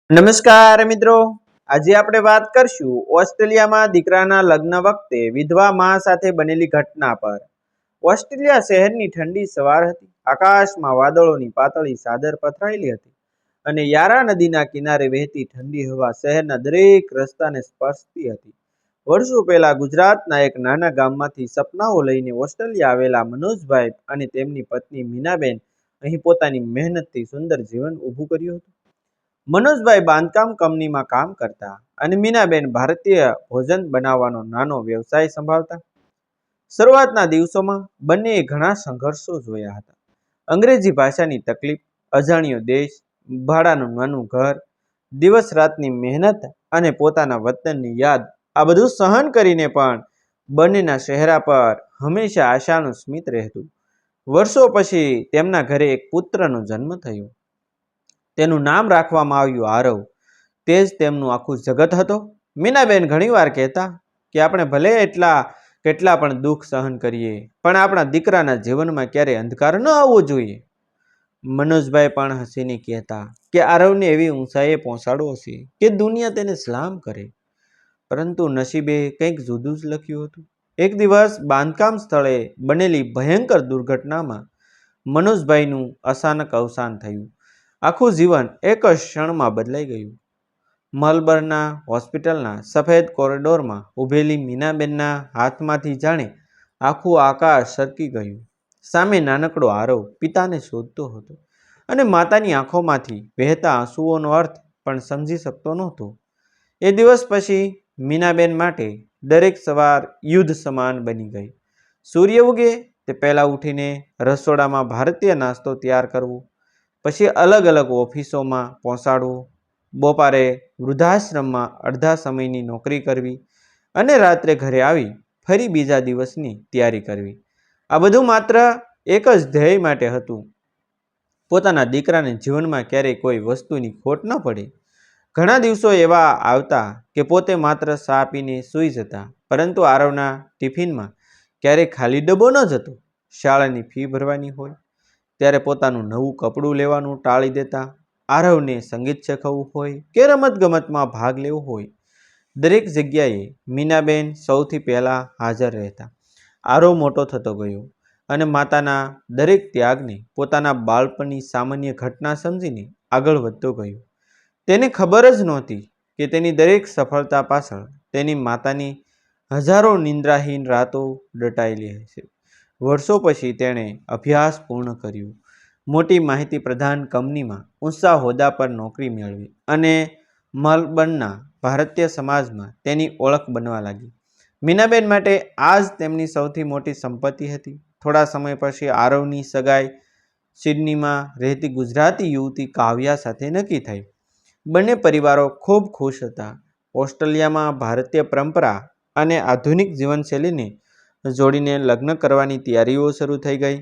નમસ્કાર મિત્રો, આજે આપણે વાત કરશું ઓસ્ટ્રેલિયામાં દીકરાના લગ્ન વખતે વિધવા મા સાથે બનેલી ઘટના પર। ઓસ્ટ્રેલિયા શહેરની ઠંડી સવાર હતી। આકાશમાં વાદળોની પાતળી ચાદર પથરાયેલી હતી અને યારા નદીના કિનારે વહેતી ઠંડી હવા શહેરના દરેક રસ્તાને સ્પર્શતી હતી। વર્ષો પહેલા ગુજરાતના એક નાના ગામમાંથી સપનાઓ લઈને ઓસ્ટ્રેલિયા આવેલા મનોજભાઈ અને તેમની પત્ની મીનાબેન અહીં પોતાની મહેનતથી સુંદર જીવન ઊભું કર્યું હતું। મનોજભાઈ બાંધકામ કંપનીમાં કામ કરતા અને મીનાબેન ભારતીય ભોજન બનાવવાનો નાનો વ્યવસાય સંભાળતા। શરૂઆતના દિવસોમાં બંનેએ ઘણા સંઘર્ષો જોયા હતા। અંગ્રેજી ભાષાની તકલીફ, અજાણ્યો દેશ, ભાડાનું નાનું ઘર, દિવસ રાતની મહેનત અને પોતાના વતનની યાદ, આ બધું સહન કરીને પણ બંનેના ચહેરા પર હંમેશા આશાનું સ્મિત રહેતું। વર્ષો પછી તેમના ઘરે એક પુત્રનો જન્મ થયો। તેનું નામ રાખવામાં આવ્યું આરવ। તે જ તેમનું આખું જગત હતો। મીનાબેન ઘણીવાર કહેતા કે આપણે ભલે કેટલા પણ દુઃખ સહન કરીએ, પણ આપણા દીકરાના જીવનમાં ક્યારેય અંધકાર ન આવવો જોઈએ। મનોજભાઈ પણ હસીને કહેતા કે આરવને એવી ઊંચાઈએ પહોંચાડવો છે કે દુનિયા તેને સલામ કરે। પરંતુ નસીબે કંઈક જુદું જ લખ્યું હતું। એક દિવસ બાંધકામ સ્થળે બનેલી ભયંકર દુર્ઘટનામાં મનોજભાઈનું અચાનક અવસાન થયું। આખું જીવન એક જ ક્ષણમાં બદલાઈ ગયું। મલબર્નના હોસ્પિટલના સફેદ કોરિડોરમાં ઊભેલી મીનાબેનના હાથમાંથી જાણે આખું આકાશ સરકી ગયું। સામે નાનકડો આરવ પિતાને શોધતો હતો અને માતાની આંખોમાંથી વહેતા આંસુઓનો અર્થ પણ સમજી શકતો નહોતો। એ દિવસ પછી મીનાબેન માટે દરેક સવાર યુદ્ધ સમાન બની ગઈ। સૂર્ય ઉગે તે પહેલાં ઉઠીને રસોડામાં ભારતીય નાસ્તો તૈયાર કરવો, પછી અલગ અલગ ઓફિસોમાં પહોંચાડવું, બપોરે વૃદ્ધાશ્રમમાં અડધા સમયની નોકરી કરવી અને રાત્રે ઘરે આવી ફરી બીજા દિવસની તૈયારી કરવી। આ બધું માત્ર એક જ ધ્યેય માટે હતું, પોતાના દીકરાને જીવનમાં ક્યારેય કોઈ વસ્તુની ખોટ ન પડે। ઘણા દિવસો એવા આવતા કે પોતે માત્ર ચા પીને સૂઈ જતા, પરંતુ આરવના ટિફિનમાં ક્યારેય ખાલી ડબ્બો ન જતો। શાળાની ફી ભરવાની હોય ત્યારે પોતાનું નવું કપડું લેવાનું ટાળી દેતા। આરવને સંગીત શીખવવું હોય કે રમતગમતમાં ભાગ લેવો હોય, દરેક જગ્યાએ મીનાબેન સૌથી પહેલાં હાજર રહેતા। આરવ મોટો થતો ગયો અને માતાના દરેક ત્યાગને પોતાના બાળપણની સામાન્ય ઘટના સમજીને આગળ વધતો ગયો। તેને ખબર જ નહોતી કે તેની દરેક સફળતા પાછળ તેની માતાની હજારો નિંદ્રાહીન રાતો દટાયેલી હશે। વર્ષો પછી તેણે અભ્યાસ પૂર્ણ કર્યો, મોટી માહિતી પ્રધાન કંપનીમાં ઊંચા હોદ્દા પર નોકરી મેળવી અને મલબર્નના ભારતીય સમાજમાં તેની ઓળખ બનવા લાગી। મીનાબેન માટે આ જ તેમની સૌથી મોટી સંપત્તિ હતી। થોડા સમય પછી આરવની સગાઈ સિડનીમાં રહેતી ગુજરાતી યુવતી કાવ્યા સાથે નક્કી થઈ। બંને પરિવારો ખૂબ ખુશ હતા। ઓસ્ટ્રેલિયામાં ભારતીય પરંપરા અને આધુનિક જીવનશૈલીને જોડીને લગ્ન કરવાની તૈયારીઓ શરૂ થઈ ગઈ।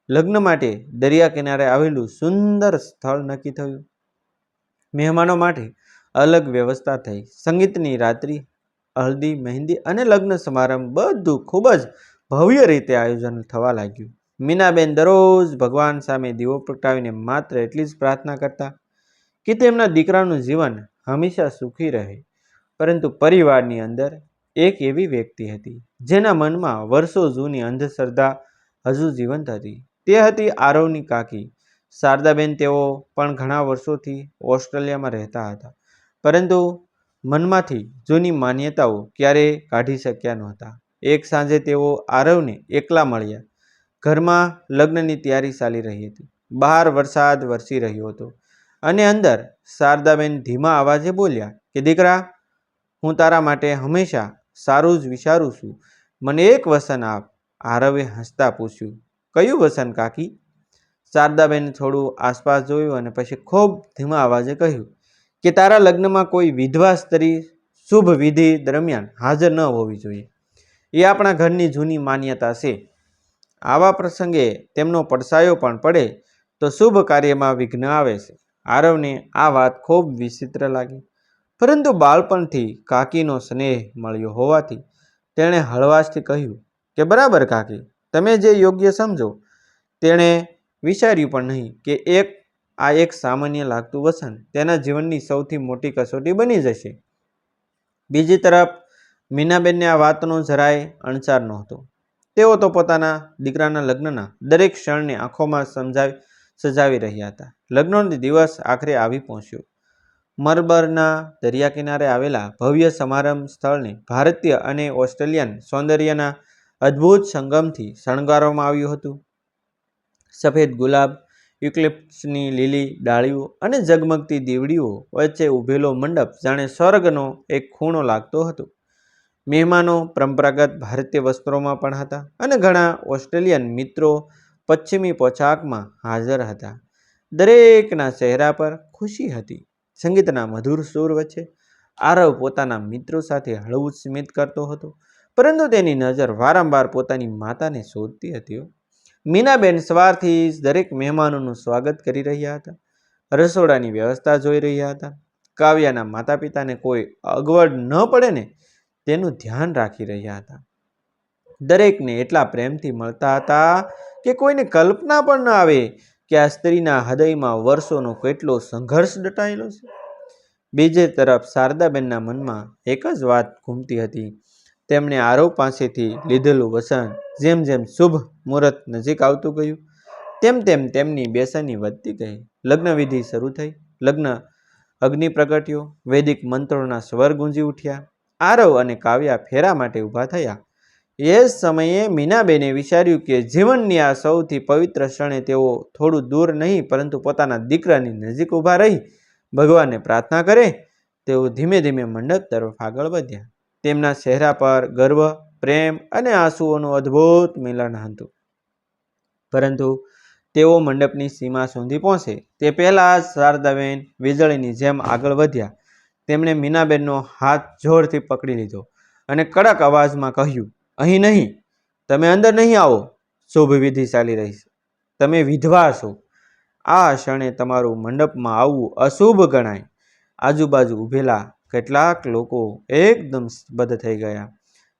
લગ્ન માટે દરિયા કિનારે આવેલું સુંદર સ્થળ નક્કી થયું। મહેમાનો માટે અલગ વ્યવસ્થા થઈ। સંગીતની રાત્રિ, હલ્દી, મહેંદી અને લગ્ન સમારંભ બધું ખૂબ જ ભવ્ય રીતે આયોજન થવા લાગ્યું। મીનાબેન દરરોજ ભગવાન સામે દીવો પ્રગટાવીને માત્ર એટલી જ પ્રાર્થના કરતા કે તેમના દીકરાનું જીવન હંમેશા સુખી રહે। પરંતુ પરિવારની અંદર એક એવી વ્યક્તિ હતી જેના મનમાં વર્ષો જૂની અંધશ્રદ્ધા હજુ જીવંત હતી। તે હતી આરવની કાકી શારદાબેન। તેઓ પણ ઘણા વર્ષોથી ઓસ્ટ્રેલિયામાં રહેતા હતા, પરંતુ મનમાંથી જૂની માન્યતાઓ ક્યારેય કાઢી શક્યા નહોતા। એક સાંજે તેઓ આરવને એકલા મળ્યા। ઘરમાં લગ્નની તૈયારી ચાલી રહી હતી। બહાર વરસાદ વરસી રહ્યો હતો અને અંદર શારદાબેન ધીમા અવાજે બોલ્યા કે દીકરા, હું તારા માટે હંમેશા સારું જ વિચારું છું, મને એક વચન આપ। આરવે હસતા પૂછ્યું, કયું વચન કાકી? શારદાબેન થોડું આસપાસ જોયું અને પછી ખૂબ ધીમા અવાજે કહ્યું કે તારા લગ્નમાં કોઈ વિધવા સ્ત્રી શુભ વિધિ દરમિયાન હાજર ન હોવી જોઈએ। એ આપણા ઘરની જૂની માન્યતા છે। આવા પ્રસંગે તેમનો પડછાયો પણ પડે તો શુભ કાર્યમાં વિઘ્ન આવે છે। આરવને આ વાત ખૂબ વિચિત્ર લાગી, પરંતુ બાળપણથી કાકીનો સ્નેહ મળ્યો હોવાથી તેણે હળવાશથી કહ્યું કે બરાબર કાકી, તમે જે યોગ્ય સમજો। તેણે વિચાર્યું પણ નહીં કે એક આ એક સામાન્ય લાગતું વસન તેના જીવનની સૌથી મોટી કસોટી બની જશે. બીજી તરફ મીનાબેનને આ વાતનો જરાય અણસાર નહોતો. તેઓ તો પોતાના દીકરાના લગ્નના દરેક ક્ષણને આંખોમાં સજાવી રહ્યા હતા. લગ્નનો દિવસ આખરે આવી પહોંચ્યો. મલબર્નના દરિયા કિનારે આવેલા ભવ્ય સમારંભ સ્થળને ભારતીય અને ઓસ્ટ્રેલિયન સૌંદર્યના અદ્ભુત સંગમથી શણગારવામાં આવ્યું હતું. સફેદ ગુલાબ, યુકેલિપ્ટસની લીલી ડાળીઓ અને ઝગમગતી દીવડીઓ વચ્ચે ઊભેલો મંડપ જાણે સ્વર્ગનો એક ખૂણો લાગતો હતો. મહેમાનો પરંપરાગત ભારતીય વસ્ત્રોમાં પણ હતા અને ઘણા ઓસ્ટ્રેલિયન મિત્રો પશ્ચિમી પોશાકમાં હાજર હતા. દરેકના ચહેરા પર ખુશી હતી. સંગીતના મધુર સૂર વચ્ચે આરવ પોતાના મિત્રો સાથે હળવું સ્મિત કરતો હતો, પરંતુ તેની નજર વારંવાર પોતાની માતાને શોધતી હતી. મીનાબેન સવારથી જ દરેક મહેમાનોનું સ્વાગત કરી રહ્યા હતા. રસોડાની વ્યવસ્થા જોઈ રહ્યા હતા. કાવ્યાના માતા પિતાને કોઈ અગવડ ન પડે ને તેનું ધ્યાન રાખી રહ્યા હતા. દરેકને એટલા પ્રેમથી મળતા હતા કે કોઈને કલ્પના પણ ન આવે કે આ સ્ત્રીના હૃદયમાં વર્ષોનો કેટલો સંઘર્ષ દટાયેલો છે. બીજી તરફ શારદાબેનના મનમાં એક જ વાત ઘૂમતી હતી. તેમણે આરવ પાસેથી લીધેલું વસન જેમ જેમ શુભ મુહૂર્ત નજીક આવતું ગયું તેમ તેમ તેમની બેસની વધતી ગઈ. લગ્ન વિધિ શરૂ થઈ. લગ્ન અગ્નિ પ્રગટ્યો. વૈદિક મંત્રોના સ્વર ગુંજી ઉઠ્યા. આરવ અને કાવ્યા ફેરા માટે ઊભા થયા. એ સમયે મીનાબેને વિચાર્યું કે જીવનની આ સૌથી પવિત્ર ક્ષણે તેઓ થોડું દૂર નહીં પરંતુ પોતાના દીકરાની નજીક ઊભા રહી ભગવાનને પ્રાર્થના કરે. તેઓ ધીમે ધીમે મંડપ તરફ આગળ વધ્યા. તેમના ચહેરા પર ગર્વ, પ્રેમ અને આંસુઓનું અદ્ભુત મિલન હતું. પરંતુ તેઓ મંડપની સીમા સુધી પહોંચે તે પહેલાં જ શારદાબેન વીજળીની જેમ આગળ વધ્યા. તેમણે મીનાબેનનો હાથ જોરથી પકડી લીધો અને કડક અવાજમાં કહ્યું, અહીં નહીં, તમે અંદર નહીં આવો. શુભ વિધિ ચાલી રહી છે. તમે વિધવા છો. આ ક્ષણે તમારું મંડપમાં આવવું અશુભ ગણાય. આજુબાજુ ઊભેલા કેટલાક લોકો એકદમ સ્તબ્ધ થઈ ગયા.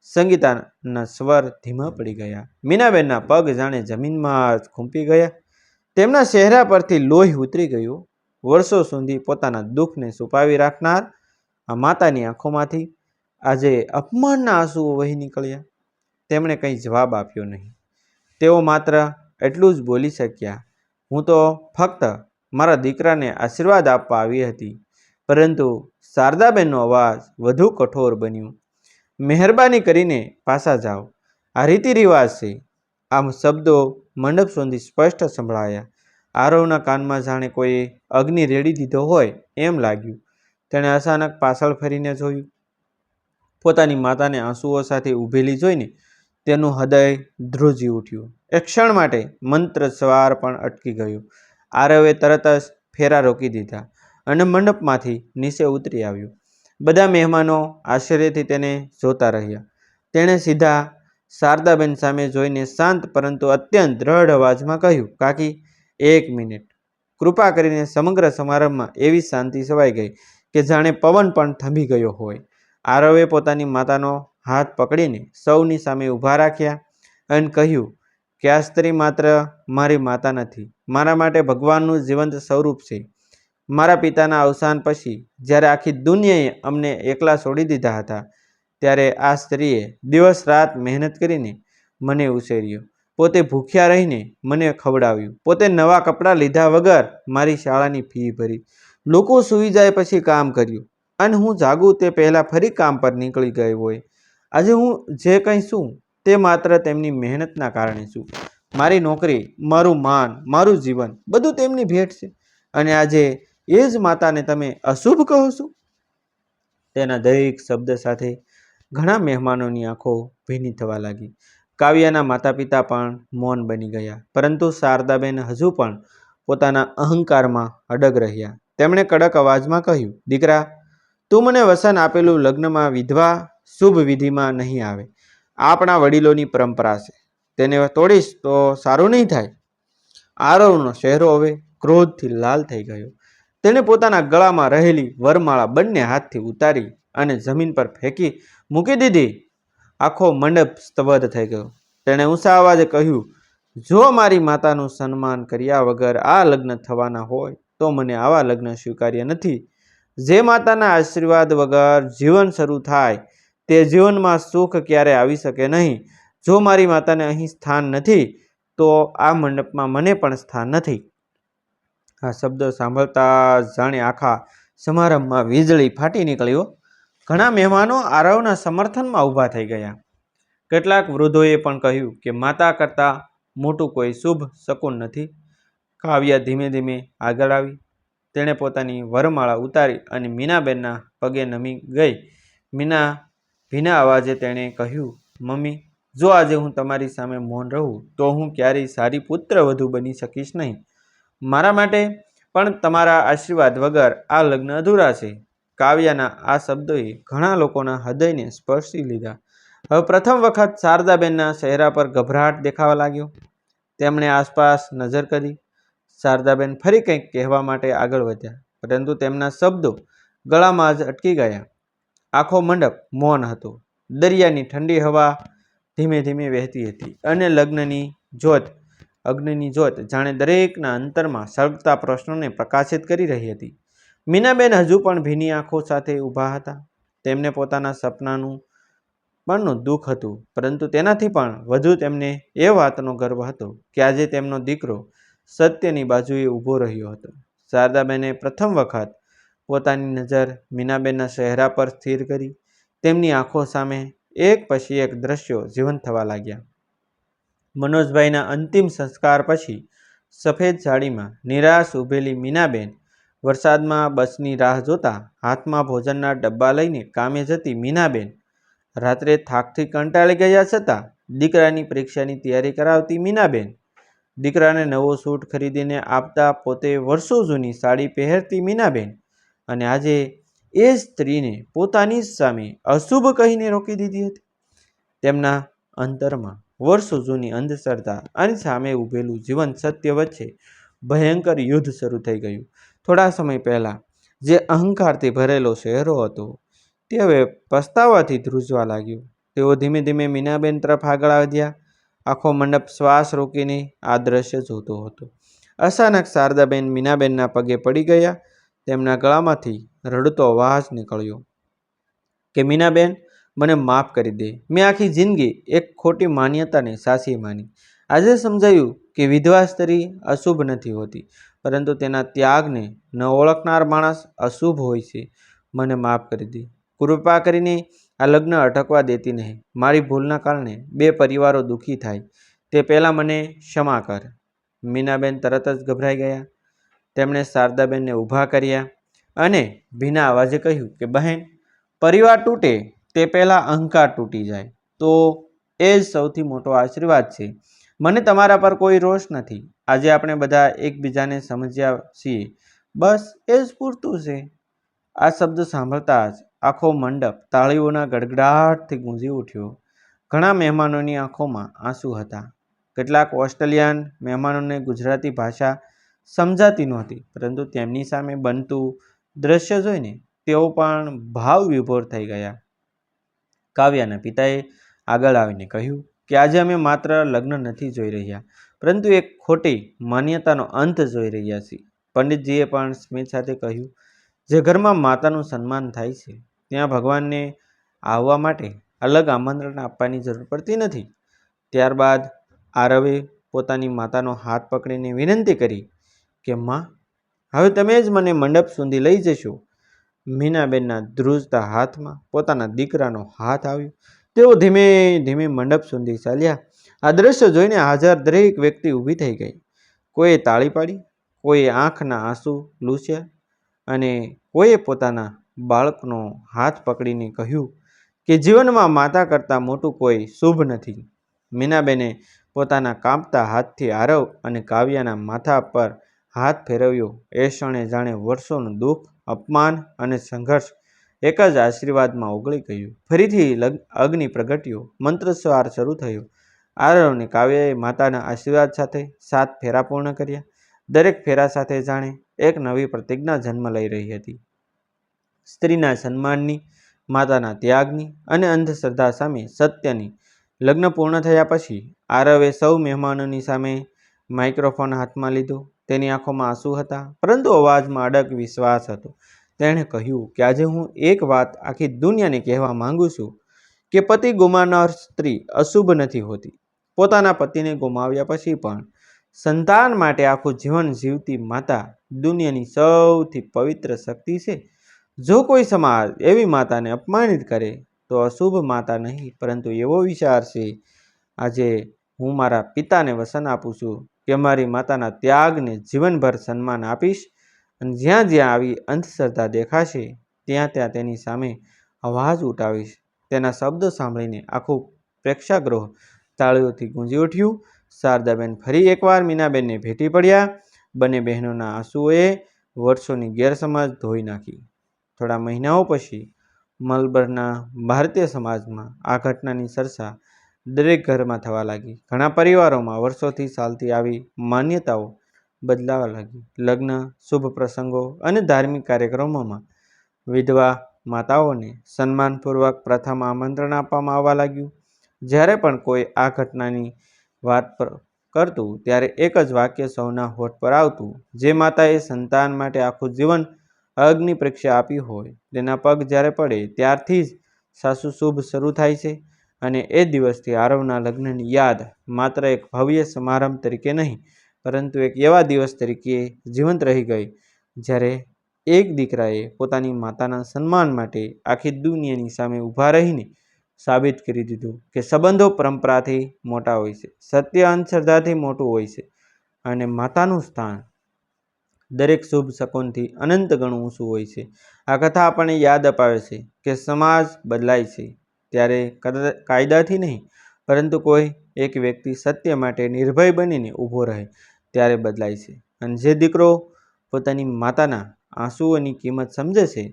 સંગીતાના સ્વર ધીમા પડી ગયા. મીનાબેનના પગ જાણે જમીનમાં જ ખૂંપી ગયા. તેમના ચહેરા પરથી લોહી ઉતરી ગયું. વર્ષો સુધી પોતાના દુઃખને છુપાવી રાખનાર આ માતાની આંખોમાંથી આજે અપમાનના આંસુઓ વહી નીકળ્યા. તેમણે કંઈ જવાબ આપ્યો નહીં. તેઓ માત્ર એટલું જ બોલી શક્યા, હું તો ફક્ત મારા દીકરાને આશીર્વાદ આપવા આવી હતી. પરંતુ શારદાબેનનો અવાજ વધુ કઠોર બન્યો, મહેરબાની કરીને પાછા જાઓ. આ રીતિ રિવાજ છે. આ શબ્દો મંડપ સુધી સ્પષ્ટ સંભળાયા. આરવના કાનમાં જાણે કોઈ અગ્નિ રેડી દીધો હોય એમ લાગ્યું. તેણે અચાનક પાછળ ફરીને જોયું. પોતાની માતાને આંસુઓ સાથે ઊભેલી જોઈને તેનું હૃદય ધ્રુજી ઉઠ્યું. એક ક્ષણ માટે મંત્રસ્વાર પણ અટકી ગયો. આરવે તરત જ ફેરા રોકી દીધા અને મંડપમાંથી નીચે ઉતરી આવ્યો. બધા મહેમાનો આશ્ચર્યથી તેને જોતા રહ્યા. તેણે સીધા શારદાબેન સામે જોઈને શાંત પરંતુ અત્યંત દ્રઢ અવાજમાં કહ્યું, કાકી, એક મિનિટ. કૃપા કરીને. સમગ્ર સમારંભમાં એવી શાંતિ છવાઈ ગઈ કે જાણે પવન પણ થંભી ગયો હોય. આરવે પોતાની માતાનો હાથ પકડીને સૌની સામે ઊભા રાખ્યા અને કહ્યું કે આ સ્ત્રી માત્ર મારી માતા નથી, મારા માટે ભગવાનનું જીવંત સ્વરૂપ છે. મારા પિતાના અવસાન પછી જ્યારે આખી દુનિયાએ અમને એકલા છોડી દીધા હતા ત્યારે આ સ્ત્રીએ દિવસ રાત મહેનત કરીને મને ઉછેર્યો. પોતે ભૂખ્યા રહીને મને ખવડાવ્યું. પોતે નવા કપડાં લીધા વગર મારી શાળાની ફી ભરી. લોકો સૂઈ જાય પછી કામ કર્યું અને હું જાગું તે પહેલાં ફરી કામ પર નીકળી ગઈ હોય. આજે હું જે કંઈ છું તે માત્ર તેમની મહેનતના કારણે છું. મારી નોકરી, મારું માન, મારું જીવન બધું તેમની ભેટ છે. અને આજે એ જ માતાને તમે અશુભ કહો છો? તેના દરેક શબ્દ સાથે ઘણા મહેમાનોની આંખો ભીની થવા લાગી. કાવ્યાના માતા પિતા પણ મૌન બની ગયા. પરંતુ શારદાબેન હજુ પણ પોતાના અહંકારમાં અડગ રહ્યા. તેમણે કડક અવાજમાં કહ્યું, દીકરા, તું મને વસન આપેલું લગ્નમાં વિધવા શુભ વિધિમાં નહીં આવે. આપણા વડીલોની પરંપરા છે. તેને તોડીશ તો સારું નહીં થાય. આરવનો ચહેરો હવે ક્રોધથી લાલ થઈ ગયો. તેણે પોતાના ગળામાં રહેલી વરમાળા બંને હાથથી ઉતારી અને જમીન પર ફેંકી મૂકી દીધી. આખો મંડપ સ્તબ્ધ થઈ ગયો. તેણે ઊંચા અવાજે કહ્યું, જો મારી માતાનું સન્માન કર્યા વગર આ લગ્ન થવાના હોય તો મને આવા લગ્ન સ્વીકાર્ય નથી. જે માતાના આશીર્વાદ વગર જીવન શરૂ થાય તે જીવનમાં સુખ ક્યારે આવી શકે નહીં. જો મારી માતાને અહીં સ્થાન નથી તો આ મંડપમાં મને પણ સ્થાન નથી. આ શબ્દો સાંભળતા જાણે આખા સમારંભમાં વીજળી ફાટી નીકળ્યો. ઘણા મહેમાનો આરવના સમર્થનમાં ઊભા થઈ ગયા. કેટલાક વૃદ્ધોએ પણ કહ્યું કે માતા કરતાં મોટું કોઈ શુભ શકુન નથી. કાવ્યા ધીમે ધીમે આગળ આવી. તેણે પોતાની વરમાળા ઉતારી અને મીનાબેનના પગે નમી ગઈ. મીના ભીના અવાજે તેણે કહ્યું, મમ્મી, જો આજે હું તમારી સામે મૌન રહું તો હું ક્યારેય સારી પુત્રવધુ બની શકીશ નહીં. મારા માટે પણ તમારા આશીર્વાદ વગર આ લગ્ન અધૂરા છે. કાવ્યાના આ શબ્દોએ ઘણા લોકોના હૃદયને સ્પર્શી લીધા. હવે પ્રથમ વખત શારદાબેનના ચહેરા પર ગભરાટ દેખાવા લાગ્યો. તેમણે આસપાસ નજર કરી. શારદાબેન ફરી કંઈક કહેવા માટે આગળ વધ્યા, પરંતુ તેમના શબ્દો ગળામાં જ અટકી ગયા. આખો મંડપ મૌન હતો. દરિયાની ઠંડી હવા ધીમે ધીમે વહેતી હતી અને અગ્નિની જ્યોત જાણે દરેકના અંતરમાં સળગતા પ્રશ્નોને પ્રકાશિત કરી રહી હતી. મીનાબેન હજુ પણ ભીની આંખો સાથે ઊભા હતા. તેમને પોતાના સપનાનું પણનું દુઃખ હતું, પરંતુ તેનાથી પણ વધુ તેમને એ વાતનો ગર્વ હતો કે આજે તેમનો દીકરો સત્યની બાજુએ ઊભો રહ્યો હતો. શારદાબેને પ્રથમ વખત પોતાની નજર મીનાબેનના ચહેરા પર સ્થિર કરી. તેમની આંખો સામે એક પછી એક દ્રશ્યો જીવંત થવા લાગ્યા. મનોજભાઈના અંતિમ સંસ્કાર પછી સફેદ સાડીમાં નિરાશ ઊભેલી મીનાબેન, વરસાદમાં બસની રાહ જોતા હાથમાં ભોજનના ડબ્બા લઈને કામે જતી મીનાબેન, રાત્રે થાકથી કંટાળી ગયા છતાં દીકરાની પરીક્ષાની તૈયારી કરાવતી મીનાબેન, દીકરાને નવો સૂટ ખરીદીને આપતા પોતે વર્ષો જૂની સાડી પહેરતી મીનાબેન, અને આજે એ સ્ત્રીને પોતાની સામે અશુભ કહીને રોકી દીધી હતી. તેમના અંતરમાં વર્ષો જૂની અંધશ્રદ્ધા અને સામે ઊભેલું જીવંત સત્ય વચ્ચે ભયંકર યુદ્ધ શરૂ થઈ ગયું. થોડા સમય પહેલાં જે અહંકારથી ભરેલો ચહેરો હતો તે હવે પસ્તાવાથી ધ્રુજવા લાગ્યો. તેઓ ધીમે ધીમે મીનાબેન તરફ આગળ વધ્યા. આખો મંડપ શ્વાસ રોકીને આ દ્રશ્ય જોતો હતો. અચાનક શારદાબેન મીનાબેનના પગે પડી ગયા. તેમના ગળામાંથી રડતો અવાજ નીકળ્યો કે મીનાબેન, મને માફ કરી દે. મેં આખી જિંદગી એક ખોટી માન્યતાને સાચી માની. આજે સમજાયું કે વિધવા સ્ત્રી અશુભ નથી હોતી, પરંતુ તેના ત્યાગને ન ઓળખનાર માણસ અશુભ હોય છે. મને માફ કરી દે. કૃપા કરીને આ લગ્ન અટકવા દેતી નહીં. મારી ભૂલના કારણે બે પરિવારો દુઃખી થાય તે પહેલાં મને ક્ષમા કર. મીનાબેન તરત જ ગભરાઈ ગયા. તેમણે શારદાબેનને ઊભા કર્યા અને ભીના અવાજે કહ્યું કે બહેન, પરિવાર તૂટે તે પહેલાં અહંકાર તૂટી જાય તો એ જ સૌથી મોટો આશીર્વાદ છે. મને તમારા પર કોઈ રોષ નથી. આજે આપણે બધા એકબીજાને સમજ્યા છીએ, બસ એ જ પૂરતું છે. આ શબ્દ સાંભળતા જ આખો મંડપ તાળીઓના ગડગડાટથી ગુંજી ઉઠ્યો. ઘણા મહેમાનોની આંખોમાં આંસુ હતા. કેટલાક ઓસ્ટ્રેલિયન મહેમાનોને ગુજરાતી ભાષા સમજાતી નહોતી, પરંતુ તેમની સામે બનતું દ્રશ્ય જોઈને તેઓ પણ ભાવ વિભોર થઈ ગયા. કાવ્યાના પિતાએ આગળ આવીને કહ્યું કે આજે અમે માત્ર લગ્ન નથી જોઈ રહ્યા, પરંતુ એક ખોટી માન્યતાનો અંત જોઈ રહ્યા છીએ. પંડિતજીએ પણ સ્મિત સાથે કહ્યું, જે ઘરમાં માતાનું સન્માન થાય છે ત્યાં ભગવાનને આવવા માટે અલગ આમંત્રણ આપવાની જરૂર પડતી નથી. ત્યારબાદ આરવે પોતાની માતાનો હાથ પકડીને વિનંતી કરી કે માં, હવે તમે જ મને મંડપ સુધી લઈ જશો. મીનાબેનના ધ્રુજતા હાથમાં પોતાના દીકરાનો હાથ આવ્યો. તેઓ ધીમે ધીમે મંડપ સુધી ચાલ્યા. આ દ્રશ્ય જોઈને હાજર દરેક વ્યક્તિ ઊભી થઈ ગઈ. કોઈએ તાળી પાડી, કોઈએ આંખના આંસુ લૂછ્યા અને કોઈએ પોતાના બાળકનો હાથ પકડીને કહ્યું કે જીવનમાં માતા કરતાં મોટું કોઈ શુભ નથી. મીનાબેને પોતાના કાંપતા હાથથી આરવ અને કાવ્યાના માથા પર હાથ ફેરવ્યો. એ ક્ષણે જાણે વર્ષોનું દુઃખ, અપમાન અને સંઘર્ષ એક જ આશીર્વાદમાં ઓગળી ગયું. ફરીથી અગ્નિ પ્રગટ્યો. મંત્રસ્વાર શરૂ થયો. આરવ અને કાવ્યાએ માતાના આશીર્વાદ સાથે 7 ફેરા પૂર્ણ કર્યા. દરેક ફેરા સાથે જાણે એક નવી પ્રતિજ્ઞા જન્મ લઈ રહી હતી. સ્ત્રીના સન્માનની, માતાના ત્યાગની અને અંધશ્રદ્ધા સામે સત્યની. લગ્ન પૂર્ણ થયા પછી આરવે સૌ મહેમાનોની સામે માઇક્રોફોન હાથમાં લીધો. તેની આંખોમાં આંસુ હતા, પરંતુ અવાજમાં અડગ વિશ્વાસ હતો. તેણે કહ્યું કે આજે હું એક વાત આખી દુનિયાને કહેવા માંગુ છું કે પતિ ગુમાવનાર સ્ત્રી અશુભ નથી હોતી. પોતાના પતિને ગુમાવ્યા પછી પણ સંતાન માટે આખું જીવન જીવતી માતા દુનિયાની સૌથી પવિત્ર શક્તિ છે. જો કોઈ સમાજ એવી માતાને અપમાનિત કરે તો અશુભ માતા નહીં, પરંતુ એવો વિચાર છે. આજે હું મારા પિતાને વચન આપું છું કે મારી માતાના ત્યાગને જીવનભર સન્માન આપીશ, અને જ્યાં જ્યાં આવી અંધશ્રદ્ધા દેખાશે ત્યાં ત્યાં તેની સામે અવાજ ઉઠાવીશ. તેના શબ્દો સાંભળીને આખું પ્રેક્ષાગૃહ તાળીઓથી ગુંજી ઉઠ્યું. શારદાબેન ફરી એકવાર મીનાબેનને ભેટી પડ્યા. બંને બહેનોના આંસુઓએ વર્ષોની ગેરસમજ ધોઈ નાખી. થોડા મહિનાઓ પછી મલબર્નના ભારતીય સમાજમાં આ ઘટનાની ચર્ચા દરેક ઘરમાં થવા લાગી. ઘણા પરિવારોમાં વર્ષોથી ચાલતી આવી માન્યતાઓ બદલાવા લાગી. લગ્ન, શુભ પ્રસંગો અને ધાર્મિક કાર્યક્રમોમાં વિધવા માતાઓને સન્માનપૂર્વક પ્રથમ આમંત્રણ આપવામાં આવવા લાગ્યું. જ્યારે પણ કોઈ આ ઘટનાની વાત કરતું ત્યારે એક જ વાક્ય સૌના હોઠ પર આવતું, જે માતાએ સંતાન માટે આખું જીવન અગ્નિ પરીક્ષા આપી હોય તેના પગ જ્યારે પડે ત્યારથી જ સાસુ શુભ શરૂ થાય છે. અને એ દિવસથી આરવના લગ્નની યાદ માત્ર એક ભવ્ય સમારંભ તરીકે નહીં, પરંતુ એક એવા દિવસ તરીકે જીવંત રહી ગઈ જ્યારે એક દીકરાએ પોતાની માતાના સન્માન માટે આખી દુનિયાની સામે ઊભા રહીને સાબિત કરી દીધું કે સંબંધો પરંપરાથી મોટા હોય છે, સત્ય અંધશ્રદ્ધાથી મોટું હોય છે, અને માતાનું સ્થાન દરેક શુભ શકુનથી અનંત ગણું ઊંચું હોય છે. આ કથા આપણને યાદ અપાવે છે કે સમાજ બદલાય છે ત્યારે કાયદાથી નહીં, પરંતુ કોઈ એક વ્યક્તિ સત્ય માટે નિર્ભય બનીને ઊભો રહે ત્યારે બદલાય છે. અને જે દીકરો પોતાની માતાના આંસુઓની કિંમત સમજે છે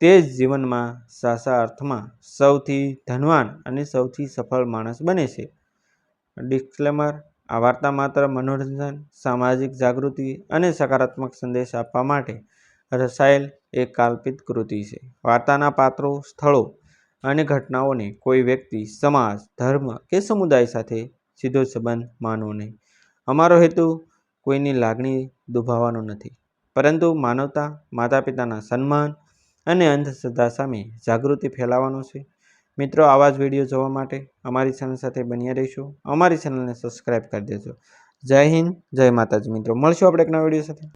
તે જ જીવનમાં સાચા અર્થમાં સૌથી ધનવાન અને સૌથી સફળ માણસ બને છે. ડિસ્ક્લેમર: આ વાર્તા માત્ર મનોરંજન, સામાજિક જાગૃતિ અને સકારાત્મક સંદેશ આપવા માટે રચાયેલ એક કાલ્પનિક કૃતિ છે. વાર્તાના પાત્રો, સ્થળો અને ઘટનાઓને કોઈ વ્યક્તિ, સમાજ, ધર્મ કે સમુદાય સાથે સીધો સંબંધ માનવો નહીં. અમારો હેતુ કોઈની લાગણી દુભાવવાનો નથી, પરંતુ માનવતા, માતા-પિતાના સન્માન અને અંધશ્રદ્ધા સામે જાગૃતિ ફેલાવવાનો છે. મિત્રો, આવા જ વિડીયો જોવા માટે અમારી ચેનલ સાથે બન્યા રહેશો. અમારી ચેનલને સબસ્ક્રાઈબ કરી દેજો. જય હિન્દ, જય માતાજી. મિત્રો, મળશું આપણે એક નવા વિડીયો સાથે.